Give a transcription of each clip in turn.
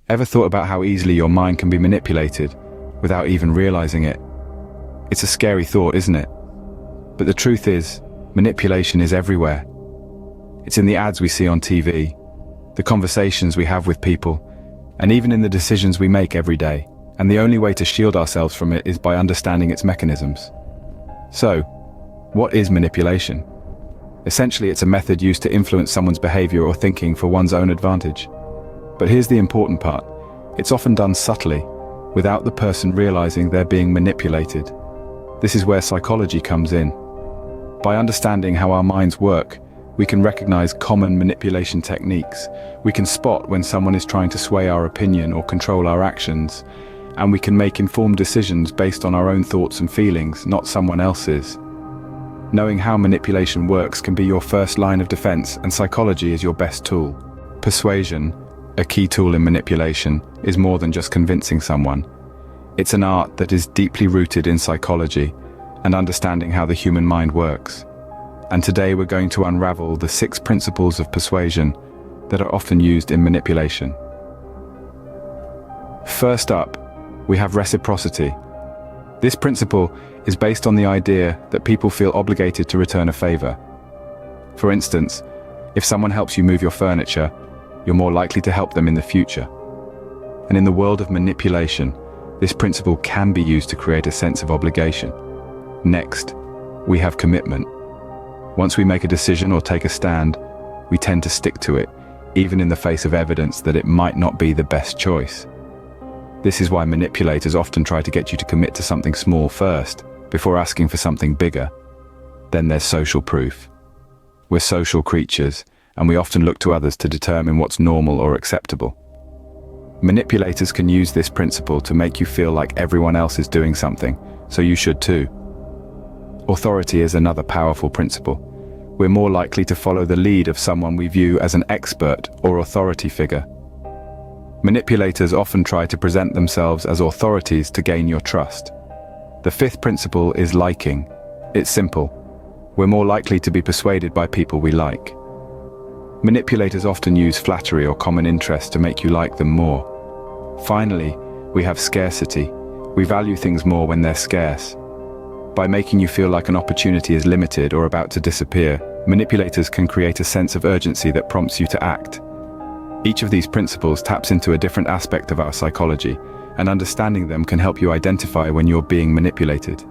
Ever thought about how easily your mind can be manipulated without even realizing it? It's a scary thought, isn't it? But the truth is, manipulation is everywhere. It's in the ads we see on TV, the conversations we have with people, and even in the decisions we make every day. And the only way to shield ourselves from it is by understanding its mechanisms. So, what is manipulation? Essentially, it's a method used to influence someone's behavior or thinking for one's own advantage. But here's the important part. It's often done subtly, without the person realizing they're being manipulated. This is where psychology comes in. By understanding how our minds work, we can recognize common manipulation techniques. We can spot when someone is trying to sway our opinion or control our actions, and we can make informed decisions based on our own thoughts and feelings, not someone else's. Knowing how manipulation works can be your first line of defense, and psychology is your best tool. Persuasion, a key tool in manipulation, is more than just convincing someone. It's an art that is deeply rooted in psychology and understanding how the human mind works. And today we're going to unravel the 6 principles of persuasion that are often used in manipulation. First up, we have reciprocity. This principle is based on the idea that people feel obligated to return a favor. For instance, if someone helps you move your furniture, you're more likely to help them in the future. And in the world of manipulation, this principle can be used to create a sense of obligation. Next, we have commitment. Once we make a decision or take a stand, we tend to stick to it, even in the face of evidence that it might not be the best choice. This is why manipulators often try to get you to commit to something small first, before asking for something bigger. Then there's social proof. We're social creatures, and we often look to others to determine what's normal or acceptable. Manipulators can use this principle to make you feel like everyone else is doing something, so you should too. Authority is another powerful principle. We're more likely to follow the lead of someone we view as an expert or authority figure. Manipulators often try to present themselves as authorities to gain your trust. The 5th principle is liking. It's simple. We're more likely to be persuaded by people we like. Manipulators often use flattery or common interest to make you like them more. Finally, we have scarcity. We value things more when they're scarce. By making you feel like an opportunity is limited or about to disappear, manipulators can create a sense of urgency that prompts you to act. Each of these principles taps into a different aspect of our psychology, and understanding them can help you identify when you're being manipulated.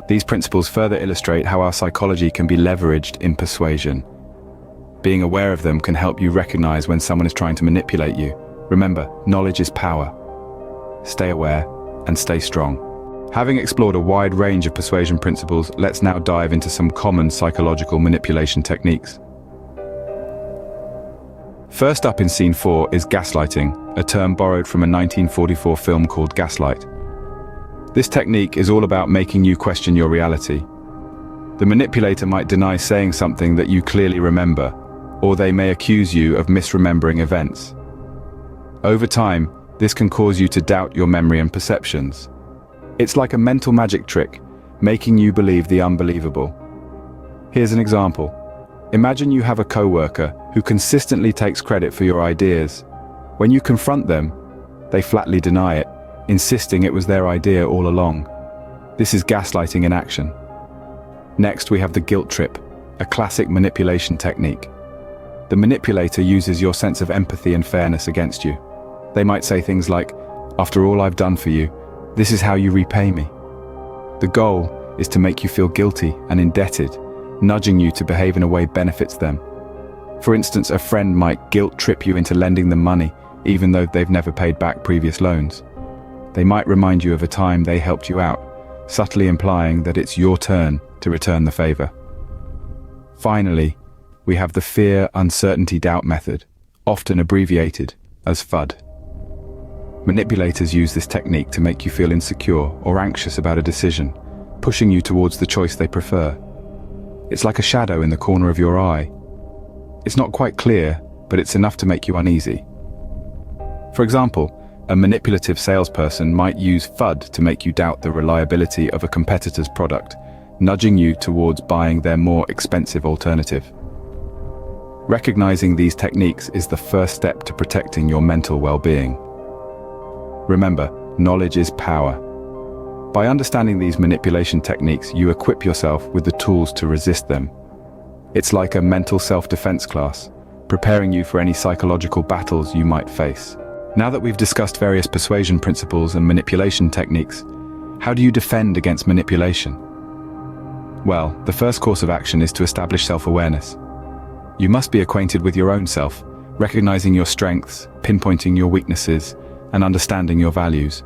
These principles further illustrate how our psychology can be leveraged in persuasion. Being aware of them can help you recognize when someone is trying to manipulate you. Remember, knowledge is power. Stay aware and stay strong. Having explored a wide range of persuasion principles, let's now dive into some common psychological manipulation techniques. First up in scene 4 is gaslighting, a term borrowed from a 1944 film called Gaslight. This technique is all about making you question your reality. The manipulator might deny saying something that you clearly remember, or they may accuse you of misremembering events. Over time, this can cause you to doubt your memory and perceptions. It's like a mental magic trick, making you believe the unbelievable. Here's an example. Imagine you have a coworker who consistently takes credit for your ideas. When you confront them, they flatly deny it, insisting it was their idea all along. This is gaslighting in action. Next, we have the guilt trip, a classic manipulation technique. The manipulator uses your sense of empathy and fairness against you. They might say things like, "After all I've done for you, this is how you repay me." The goal is to make you feel guilty and indebted, nudging you to behave in a way benefits them. For instance, a friend might guilt trip you into lending them money, even though they've never paid back previous loans. They might remind you of a time they helped you out, subtly implying that it's your turn to return the favor. Finally, we have the fear, uncertainty, doubt method, often abbreviated as FUD. Manipulators use this technique to make you feel insecure or anxious about a decision, pushing you towards the choice they prefer. It's like a shadow in the corner of your eye. It's not quite clear, but it's enough to make you uneasy. For example, a manipulative salesperson might use FUD to make you doubt the reliability of a competitor's product, nudging you towards buying their more expensive alternative. Recognizing these techniques is the first step to protecting your mental well-being. Remember, knowledge is power. By understanding these manipulation techniques, you equip yourself with the tools to resist them. It's like a mental self-defense class, preparing you for any psychological battles you might face. Now that we've discussed various persuasion principles and manipulation techniques, how do you defend against manipulation? Well, the first course of action is to establish self-awareness. You must be acquainted with your own self, recognizing your strengths, pinpointing your weaknesses, and understanding your values.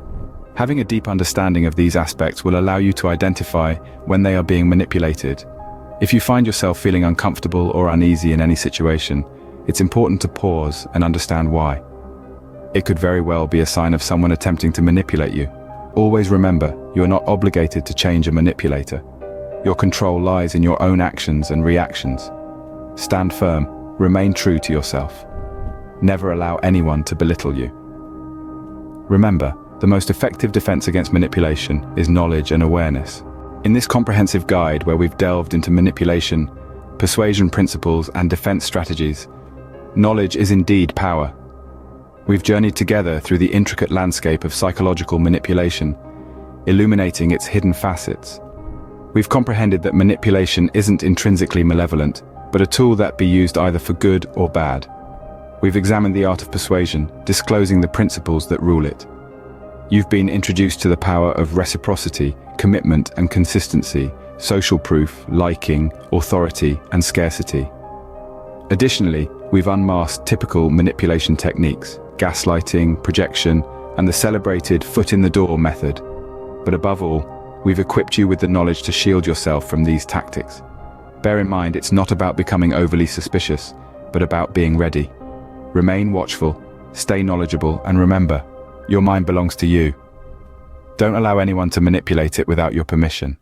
Having a deep understanding of these aspects will allow you to identify when they are being manipulated. If you find yourself feeling uncomfortable or uneasy in any situation, it's important to pause and understand why. It could very well be a sign of someone attempting to manipulate you. Always remember, you are not obligated to change a manipulator. Your control lies in your own actions and reactions. Stand firm, remain true to yourself. Never allow anyone to belittle you. Remember, the most effective defense against manipulation is knowledge and awareness. In this comprehensive guide where we've delved into manipulation, persuasion principles, and defense strategies, knowledge is indeed power. We've journeyed together through the intricate landscape of psychological manipulation, illuminating its hidden facets. We've comprehended that manipulation isn't intrinsically malevolent, but a tool that be used either for good or bad. We've examined the art of persuasion, disclosing the principles that rule it. You've been introduced to the power of reciprocity, commitment and consistency, social proof, liking, authority, and scarcity. Additionally, we've unmasked typical manipulation techniques, gaslighting, projection, and the celebrated foot-in-the-door method. But above all, we've equipped you with the knowledge to shield yourself from these tactics. Bear in mind, it's not about becoming overly suspicious, but about being ready. Remain watchful, stay knowledgeable, and remember, your mind belongs to you. Don't allow anyone to manipulate it without your permission.